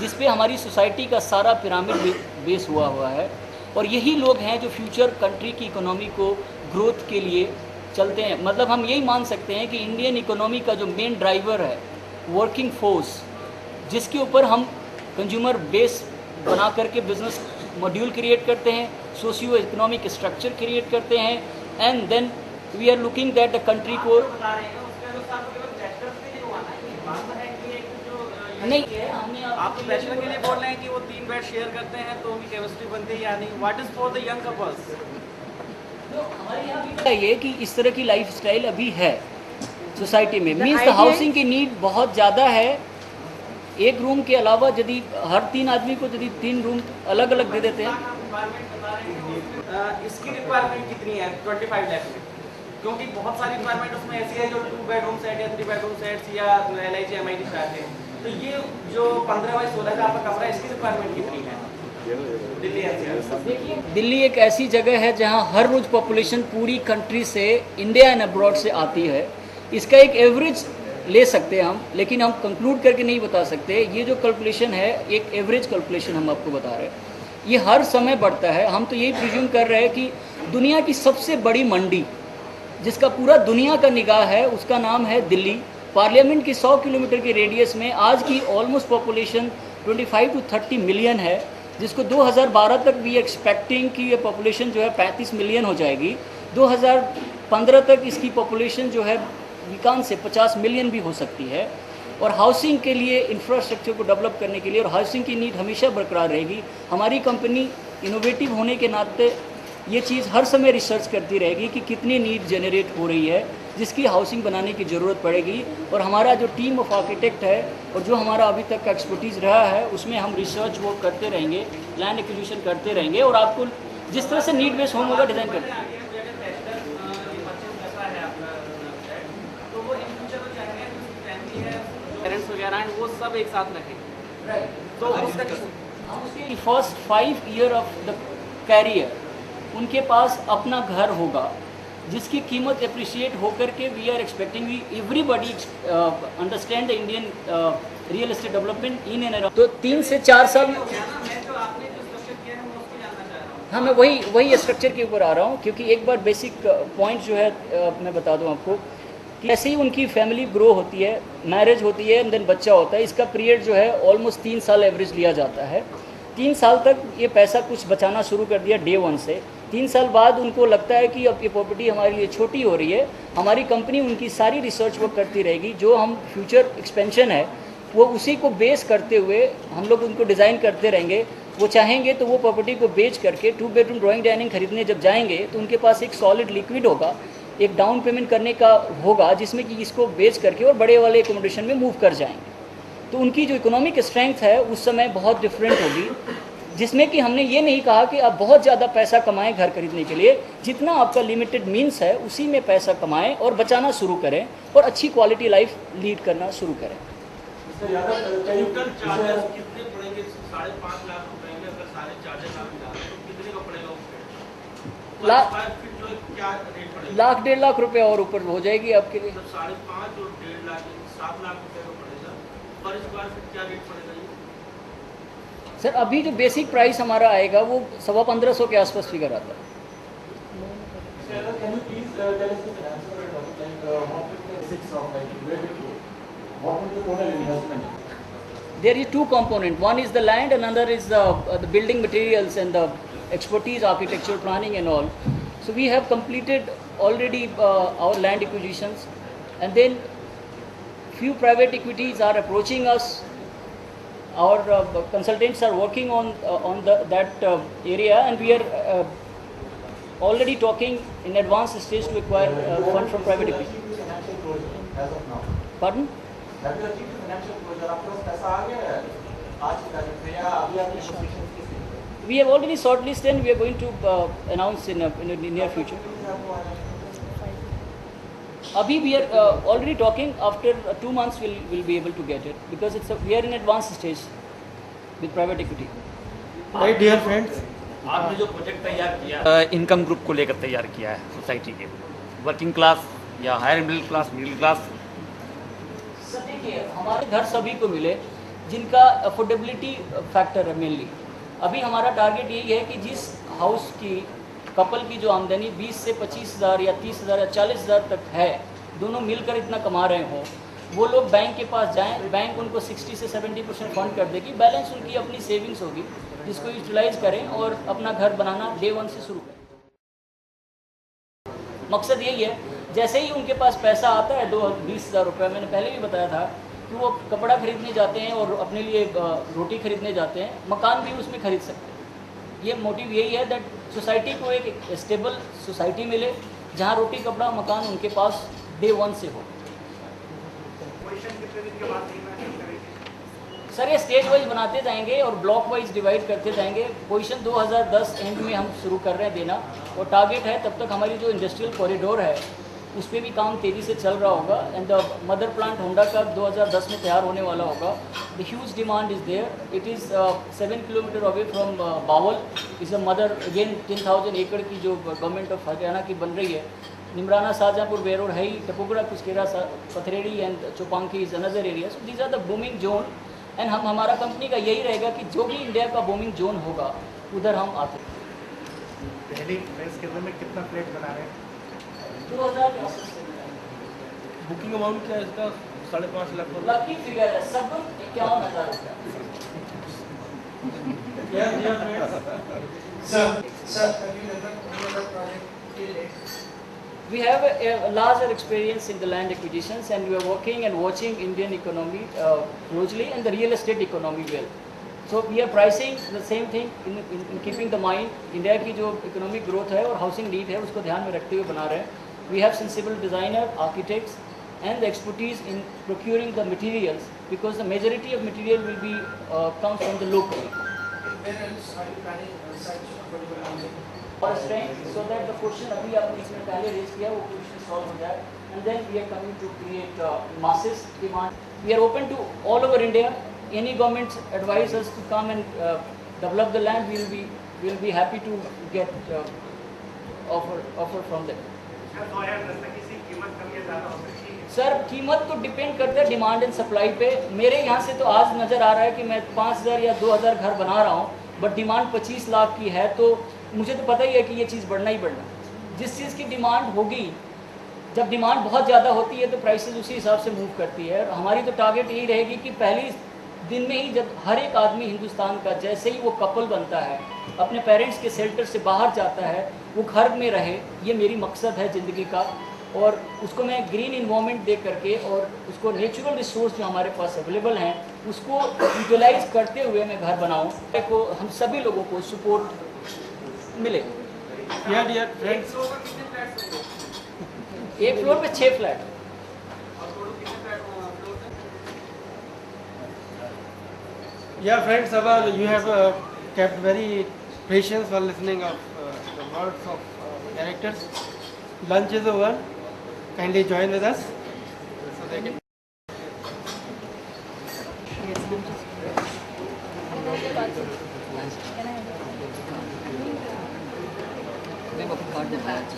जिस पे हमारी सोसाइटी का सारा पिरामिड बेस हुआ है। और यही लोग हैं जो फ्यूचर कंट्री की इकोनॉमी को ग्रोथ के लिए चलते हैं। मतलब हम यही मान सकते हैं कि इंडियन इकोनॉमी का जो मेन ड्राइवर है वर्किंग फोर्स, जिसके ऊपर हम कंज्यूमर बेस बना करके बिजनेस मॉड्यूल क्रिएट करते हैं, सोशियो इकोनॉमिक स्ट्रक्चर क्रिएट करते हैं, and then we are looking that the country को नहीं आप तो बैचलर के लिए बोल रहे हैं कि वो 3 बेड शेयर करते हैं तो उनकी केमिस्ट्री बनती है या नहीं। What is for the young couples? हमारे यहाँ ये कि इस तरह की लाइफस्टाइल अभी है सोसाइटी में। मीन्स द हाउसिंग की नीड बहुत ज़्यादा है। एक रूम के अलावा यदि हर 3 आदमी को यदि 3 रूम अलग अलग दे देते हैं, इसकी रिक्वायरमेंट कितनी है 25 लाख में? क्योंकि बहुत सारी रिक्वायरमेंट उसमें ऐसी है जो 2 बेडरूम सेट या 3 बेडरूम सेट्स या LIG MID चाहते हैं। तो ये जो 15 बाई 16 का आपका कमरा, इसकी रिक्वायरमेंट कितनी है? दिल्ली देखिए, दिल्ली एक ऐसी जगह है जहाँ हर रोज पॉपुलेशन पूरी कंट्री से, इंडिया एंड अब्रॉड से आती है। इसका एक एवरेज ले सकते हैं हम, लेकिन हम कंक्लूड करके नहीं बता सकते। ये जो कैलकुलेशन है एक एवरेज कैलकुलेशन हम आपको बता रहे हैं, ये हर समय बढ़ता है। हम तो यही प्रिज्यूम कर रहे हैं कि दुनिया की सबसे बड़ी मंडी जिसका पूरा दुनिया का निगाह है उसका नाम है दिल्ली। पार्लियामेंट की 100 किलोमीटर के रेडियस में आज की ऑलमोस्ट पॉपुलेशन 25 to 30 मिलियन है, जिसको 2012 तक भी एक्सपेक्टिंग कि ये पॉपुलेशन जो है 35 मिलियन हो जाएगी। 2015 तक इसकी पॉपुलेशन जो है विकान से 50 मिलियन भी हो सकती है। और हाउसिंग के लिए, इंफ्रास्ट्रक्चर को डेवलप करने के लिए, और हाउसिंग की नीड हमेशा बरकरार रहेगी। हमारी कंपनी इनोवेटिव होने के नाते ये चीज़ हर समय रिसर्च करती रहेगी कि कितनी नीड जनरेट हो रही है जिसकी हाउसिंग बनाने की ज़रूरत पड़ेगी। और हमारा जो टीम ऑफ आर्किटेक्ट है और जो हमारा अभी तक का एक्सपर्टीज़ रहा है उसमें हम रिसर्च वो करते रहेंगे, लैंड एक्विजिशन करते रहेंगे और आपको जिस तरह से नीड बेस्ड होम होगा डिज़ाइन करते हैं। पेरेंट्स वगैरह हैं वो सब एक साथ रहें, तो उसके first 5 year of the career उनके पास अपना घर होगा जिसकी कीमत अप्रिशिएट होकर के we are expecting everybody understand the Indian real estate development in and around. तो 3 से 4 साल हाँ, मैं वही स्ट्रक्चर के ऊपर आ रहा हूँ, क्योंकि एक बार बेसिक पॉइंट जो है मैं बता दूँ आपको कि ऐसे ही उनकी फैमिली ग्रो होती है, मैरिज होती है, देन बच्चा होता है। इसका पीरियड जो है ऑलमोस्ट 3 साल एवरेज लिया जाता है। 3 साल तक ये पैसा कुछ बचाना शुरू कर दिया डे 1 से। 3 साल बाद उनको लगता है कि अब ये प्रॉपर्टी हमारे लिए छोटी हो रही है। हमारी कंपनी उनकी सारी रिसर्च वर्क करती रहेगी, जो हम फ्यूचर एक्सपेंशन है वो उसी को बेस करते हुए हम लोग उनको डिज़ाइन करते रहेंगे। वो चाहेंगे तो वो प्रॉपर्टी को बेच करके 2 बेडरूम ड्राइंग डाइनिंग खरीदने जब जाएंगे तो उनके पास एक सॉलिड लिक्विड होगा, एक डाउन पेमेंट करने का होगा, जिसमें कि इसको बेच करके और बड़े वाले एकोमोडेशन में मूव कर जाएंगे। तो उनकी जो इकोनॉमिक स्ट्रेंथ है उस समय बहुत डिफरेंट होगी, जिसमें कि हमने ये नहीं कहा कि आप बहुत ज़्यादा पैसा कमाएं घर खरीदने के लिए। जितना आपका लिमिटेड मीन्स है उसी में पैसा कमाएं और बचाना शुरू करें और अच्छी क्वालिटी लाइफ लीड करना शुरू करें। लाख 1.5 लाख रुपए और ऊपर हो जाएगी आपके लिए। 5.5 और 1.5 लाख 7 लाख रुपए का पड़ेगा पर स्क्वायर फीट। क्या रेट पड़ेगा सर? अभी जो बेसिक प्राइस हमारा आएगा वो 1550 के आसपास फिगर आता है। There is 2 components. One is the land, another is the building materials and the expertise, architecture, planning and all. So we have completed already our land acquisitions, and then few private equities are approaching us. Our consultants are working on that area, and we are already talking in advanced stage to acquire fund from private equity. Pardon? We have already shortlisted and we are going to announce in the near future. Abhi we are already talking. After 2 months we'll be able to get it, because we are in advanced stage with private equity. My dear friends, आपने जो project तैयार किया income group को लेकर तैयार किया है society के, वर्किंग क्लास या higher middle class, middle class? Sir देखिए, हमारे घर सभी को मिले, जिनका अफोर्डेबिलिटी फैक्टर है मेनली। अभी हमारा टारगेट यही है कि जिस हाउस की कपल की जो आमदनी 20 से 25,000 या 30,000 या 40,000 तक है, दोनों मिलकर इतना कमा रहे हों, वो लोग बैंक के पास जाएं, बैंक उनको 60 से 70% फंड कर देगी, बैलेंस उनकी अपनी सेविंग्स होगी जिसको यूटिलाइज करें और अपना घर बनाना डे 1 से शुरू करें। मकसद यही है, जैसे ही उनके पास पैसा आता है 20,000 रुपये, मैंने पहले भी बताया था कि वो कपड़ा खरीदने जाते हैं और अपने लिए रोटी खरीदने जाते हैं, मकान भी उसमें खरीद सकते हैं। ये मोटिव यही है दैट सोसाइटी को एक स्टेबल सोसाइटी मिले जहाँ रोटी कपड़ा मकान उनके पास डे 1 से हो। सर ये स्टेज वाइज बनाते जाएंगे और ब्लॉक वाइज डिवाइड करते जाएंगे। पोजीशन 2010 एंड में हम शुरू कर रहे हैं देना, और टारगेट है तब तक हमारी जो इंडस्ट्रियल कॉरिडोर है उस पर भी काम तेज़ी से चल रहा होगा। And the mother plant Honda का 2010 में तैयार होने वाला होगा। The huge demand is there. It is 7 kilometre away from Bawal. Is a mother again 10,000 एकड़ की जो गवर्नमेंट ऑफ हरियाणा की बन रही है। Neemrana, Shahjahanpur, Behror, Hai, Tapukara, Kuskera, Pathredi and Chaupanki is another area. So these are the booming zone. And हमारा कंपनी का यही रहेगा कि जो भी इंडिया का बूमिंग जोन होगा उधर हम आते हैं। पहली फेज के अंदर में कितना फ्लैट बना रहे हैं? 2000 बुकिंग अमाउंट क्या है इसका? 5.5 लाख। लकी फिगर है, सब 51,000 रुपया। We have a larger experience in the land acquisitions, and we are working and watching Indian economy closely and the real estate economy well. So we are pricing the same thing in keeping the mind India की जो economic growth है और housing need है उसको ध्यान में रखते हुए बना रहे हैं. We have sensible designer, architects, and the expertise in procuring the materials, because the majority of material will be comes from the local. Where else are you planning such affordable housing? For strength, so that the question अभी आपने इसमें पहले raise किया वो question solve हो जाए, and then we are coming to create masses demand. We are open to all over India. Any government advise us to come and develop the land, we will be happy to get offer from them. Sir कीमत तो depend करता है demand and supply पे। मेरे यहाँ से तो आज नज़र आ रहा है कि मैं 5,000 या 2,000 घर बना रहा हूँ, बट डिमांड 25 लाख की है, तो मुझे तो पता ही है कि ये चीज़ बढ़ना ही बढ़ना। जिस चीज़ की डिमांड होगी, जब डिमांड बहुत ज़्यादा होती है तो प्राइसेस उसी हिसाब से मूव करती है। हमारी तो टारगेट यही रहेगी कि पहली दिन में ही जब हर एक आदमी हिंदुस्तान का जैसे ही वो कपल बनता है, अपने पेरेंट्स के शेल्टर से बाहर जाता है, वो घर में रहे। ये मेरी मकसद है ज़िंदगी का, और उसको मैं ग्रीन इन्वायरमेंट दे करके और उसको नेचुरल रिसोर्स जो हमारे पास अवेलेबल हैं उसको यूटिलाइज करते हुए मैं घर बनाऊँ, को हम सभी लोगों को सपोर्ट मिले। Yeah, dear friends. एक फ्लोर पे 6 flat. Yeah, friends, you have kept very patience while listening of the words of directors. Lunch is over. Kindly join with us. So they can. मैं कार्ड देता हूँ।